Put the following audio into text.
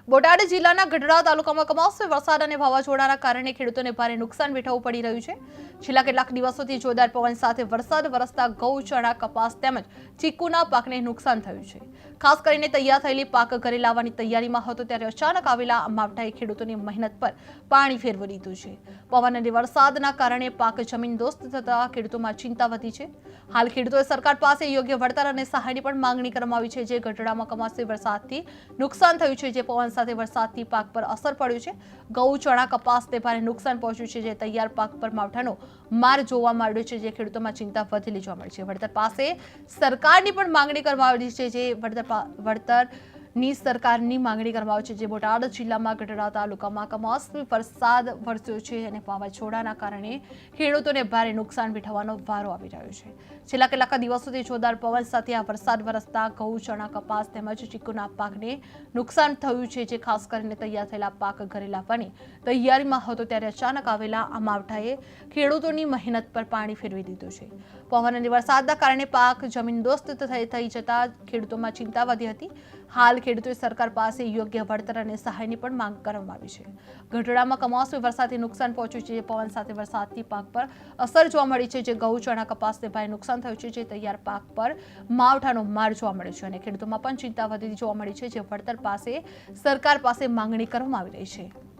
બોટાદ જિલ્લાના ગઢડા તાલુકામાં કમોસમી વરસાદ અને વાવાઝોડાના કારણે ખેડૂતોને ભારે નુકસાન વેઠવવું પડી રહ્યું છે। છેલ્લા કેટલાક દિવસોથી જોરદાર પવન સાથે વરસાદ વરસતા ઘઉં, ચણા, કપાસ તેમજ ચીકુના પાકને નુકસાન થયું છે। ખાસ કરીને તૈયાર થયેલી પાક ઘરે લાવવાની તૈયારીમાં હતો ત્યારે અચાનક આવેલા માવઠાએ ખેડૂતોની મહેનત પર પાણી ફેરવી દીધું છે। પવન અને વરસાદના કારણે પાક જમીનદોસ્ત થતા ખેડૂતોમાં ચિંતા વધી છે। હાલ ખેડૂતોએ સરકાર પાસે યોગ્ય વળતર અને સહાયની પણ માંગણી કરવામાં આવી છે। જે ગઢડામાં કમોસમી વરસાદથી નુકસાન થયું છે, જે પવન સાથે વરસાદથી પાક પર અસર પડ્યું છે। ઘઉં, ચણા, કપાસને ભારે નુકસાન પહોંચ્યું છે, જે તૈયાર પાક પર માવઠાનો માર જોવા મળ્યો છે, જે ખેડૂતોમાં ચિંતા વધેલી જોવા મળી છે। વળતર પાસે સરકારની પણ માંગણી કરવામાં આવી છે, જે વળતરની સરકારની માંગણી કરવામાં આવી છે। જે બોટાદ જિલ્લામાં ગઢડા તાલુકામાં કમોસમી વરસાદ વરસ્યો છે અને વાવાઝોડાના કારણે ખેડૂતોને ભારે નુકસાન વેઠવવાનો વારો આવી રહ્યો છે। છેલ્લા કેટલાક દિવસોથી જોરદાર પવન સાથે આ વરસાદ વરસતા ઘઉં, ચણા, કપાસ તેમજ ચીકુના પાકને નુકસાન થયું છે, જે ખાસ કરીને તૈયાર થયેલા પાક ઘરે લાવવાની તૈયારીમાં હતો ત્યારે અચાનક આવેલા આ માવઠાએ ખેડૂતોની મહેનત પર પાણી ફેરવી દીધું છે। પવન અને વરસાદના કારણે પાક જમીનદોસ્ત થઈ જતા ખેડૂતોમાં ચિંતા વધી હતી। હાલ ખેડૂતોએ સરકાર પાસે યોગ્ય વળતર અને સહાયની પણ માંગ કરવામાં આવી છે। ગઢડામાં કમોસમી વરસાદથી નુકસાન પહોંચ્યું છે, પવન સાથે વરસાદથી પાક પર અસર જોવા મળી છે, જે ઘઉં, ચણા, કપાસને ભારે નુકસાન થયું છે, જે તૈયાર પાક પર માવઠાનો માર જોવા મળ્યો છે અને ખેડૂતોમાં પણ ચિંતા વધતી જોવા મળી છે, જે વળતર પાસે સરકાર પાસે માંગણી કરવામાં આવી રહી છે।